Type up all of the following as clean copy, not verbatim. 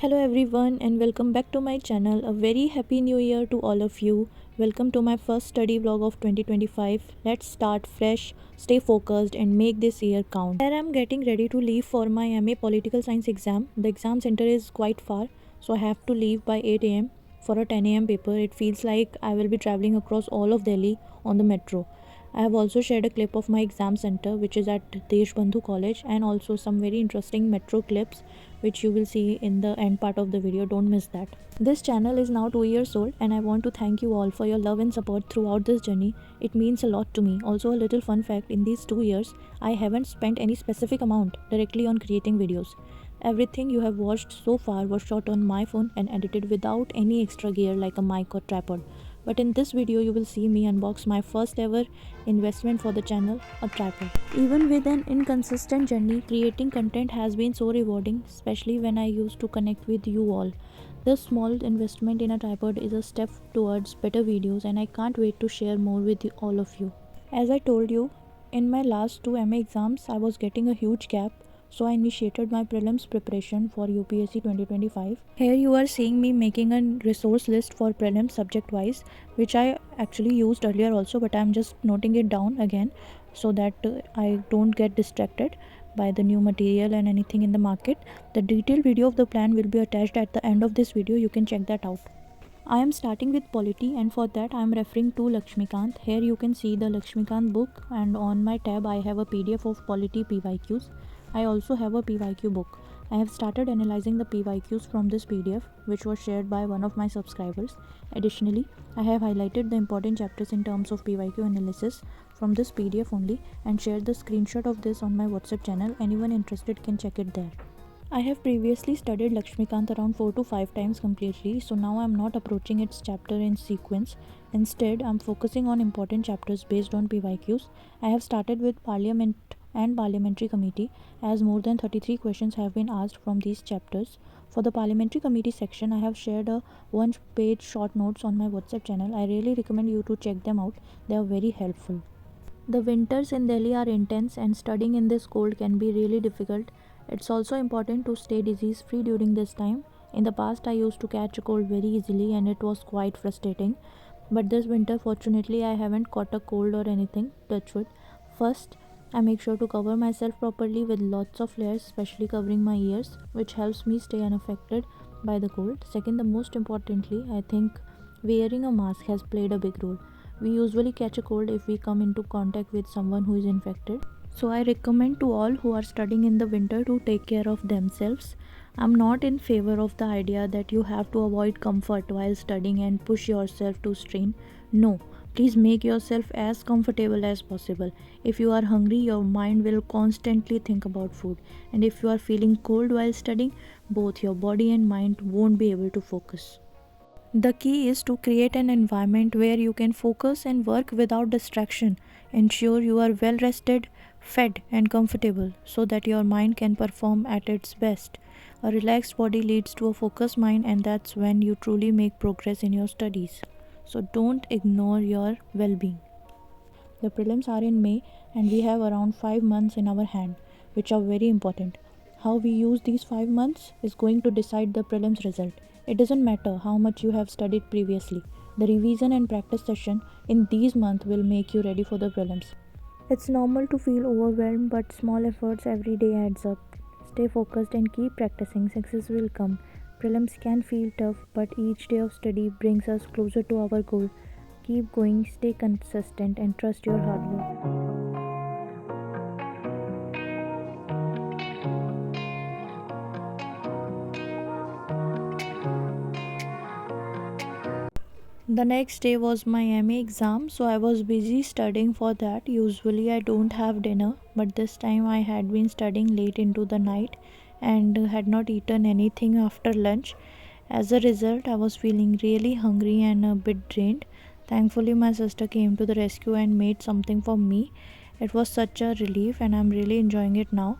Hello everyone and welcome back to my channel. A very happy new year to all of you. Welcome to my first study vlog of 2025. Let's start fresh, stay focused and make this year count. Here I am getting ready to leave for my MA Political Science exam. The exam center is quite far, so I have to leave by 8 am for a 10 am paper. It feels like I will be traveling across all of Delhi on the metro. I have also shared a clip of my exam center, which is at Deshbandhu College, and also some very interesting metro clips which you will see in the end part of the video. Don't miss that. This channel is now 2 years old and I want to thank you all for your love and support throughout this journey. It means a lot to me. Also, a little fun fact, in these 2 years I haven't spent any specific amount directly on creating videos. Everything you have watched so far was shot on my phone and edited without any extra gear like a mic or tripod. But in this video you will see me unbox my first ever investment for the channel, a tripod. Even with an inconsistent journey, creating content has been so rewarding, especially when I used to connect with you all. This small investment in a tripod is a step towards better videos and I can't wait to share more with all of you. As I told you, in my last two MA exams I was getting a huge gap, so I initiated my prelims preparation for UPSC 2025. Here you are seeing me making a resource list for prelims subject wise, which I actually used earlier also, but I'm just noting it down again so that I don't get distracted by the new material and anything in the market. The detailed video of the plan will be attached at the end of this video. You can check that out. I am starting with polity, and for that I am referring to Lakshmikant. Here you can see the Lakshmikant book, and on my tab I have a PDF of polity PYQs. I also have a PYQ book. I have started analyzing the PYQs from this PDF, which was shared by one of my subscribers. Additionally, I have highlighted the important chapters in terms of PYQ analysis from this PDF only and shared the screenshot of this on my WhatsApp channel. Anyone interested can check it there. I have previously studied Lakshmikant around 4 to 5 times completely, so now I am not approaching its chapter in sequence. Instead, I am focusing on important chapters based on PYQs. I have started with Parliament and Parliamentary Committee, as more than 33 questions have been asked from these chapters. For the Parliamentary Committee section, I have shared a one-page short notes on my WhatsApp channel. I really recommend you to check them out. They are very helpful. The winters in Delhi are intense and studying in this cold can be really difficult. It's also important to stay disease free during this time. In the past I used to catch a cold very easily and it was quite frustrating. But this winter fortunately I haven't caught a cold or anything, touch wood. First, I make sure to cover myself properly with lots of layers, especially covering my ears, which helps me stay unaffected by the cold. Second, the most importantly, I think wearing a mask has played a big role. We usually catch a cold if we come into contact with someone who is infected. So I recommend to all who are studying in the winter to take care of themselves. I'm not in favor of the idea that you have to avoid comfort while studying and push yourself to strain. No, please make yourself as comfortable as possible. If you are hungry, your mind will constantly think about food. And if you are feeling cold while studying, both your body and mind won't be able to focus. The key is to create an environment where you can focus and work without distraction. Ensure you are well rested, fed, and comfortable so that your mind can perform at its best. A relaxed body leads to a focused mind, and that's when you truly make progress in your studies. So don't ignore your well being. The prelims are in May, and we have around 5 months in our hand, which are very important. How we use these 5 months is going to decide the prelims result. It doesn't matter how much you have studied previously. The revision and practice session in these months will make you ready for the prelims. It's normal to feel overwhelmed, but small efforts every day adds up. Stay focused and keep practicing. Success will come. Prelims can feel tough, but each day of study brings us closer to our goal. Keep going, stay consistent, and trust your hard work. The next day was my MA exam, so I was busy studying for that. Usually I don't have dinner, but this time I had been studying late into the night and had not eaten anything after lunch. As a result, I was feeling really hungry and a bit drained. Thankfully, my sister came to the rescue and made something for me. It was such a relief, and I'm really enjoying it now.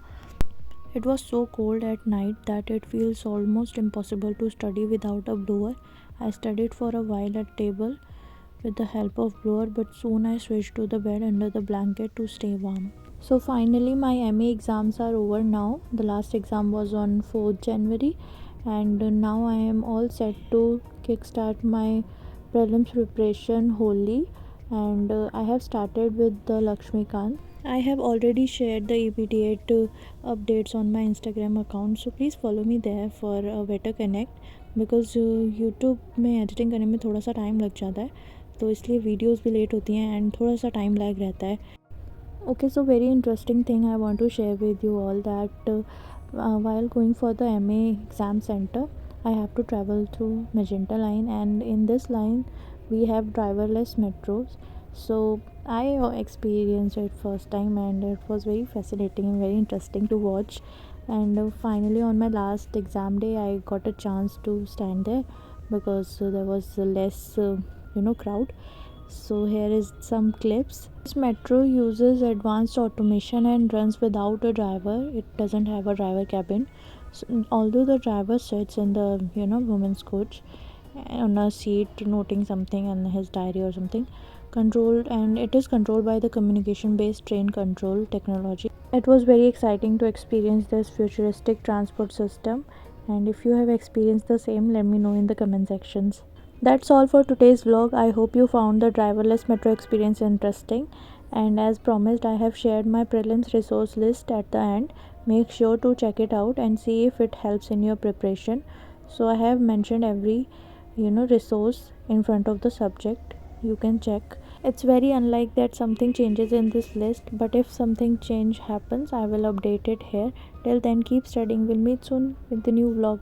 It was so cold at night that it feels almost impossible to study without a blower. I studied for a while at table with the help of blower, but soon I switched to the bed under the blanket to stay warm. So finally my MA exams are over now. The last exam was on 4th January and now I am all set to kickstart my prelims preparation wholly, and I have started with the Lakshmikant. I have already shared the EPT8 updates on my Instagram account, so please follow me there for a better connect, because YouTube में editing करने में थोड़ा सा time लग जाता है, तो इसलिए वीडियोस भी लेट होती हैं एंड थोड़ा सा टाइम लैग रहता है. Okay, so very interesting thing I want to share with you all that while going for the MA exam center, I have to travel through Magenta line, and in this line we have driverless metros. So I experienced it first time, and it was very fascinating and very interesting to watch. And finally, on my last exam day, I got a chance to stand there because there was less, crowd. So here is some clips. This metro uses advanced automation and runs without a driver. It doesn't have a driver cabin. So, although the driver sits in the woman's coach on a seat noting something in his diary or something, controlled, and it is controlled by the communication based train control technology. It was very exciting to experience this futuristic transport system, and if you have experienced the same, let me know in the comment sections. That's all for today's vlog. I hope you found the driverless metro experience interesting. And as promised, I have shared my prelims resource list at the end. Make sure to check it out and see if it helps in your preparation. So I have mentioned every resource in front of the subject. You can check. It's very unlike that something changes in this list, but if something change happens, I will update it here. Till then, keep studying. We'll meet soon with the new vlog.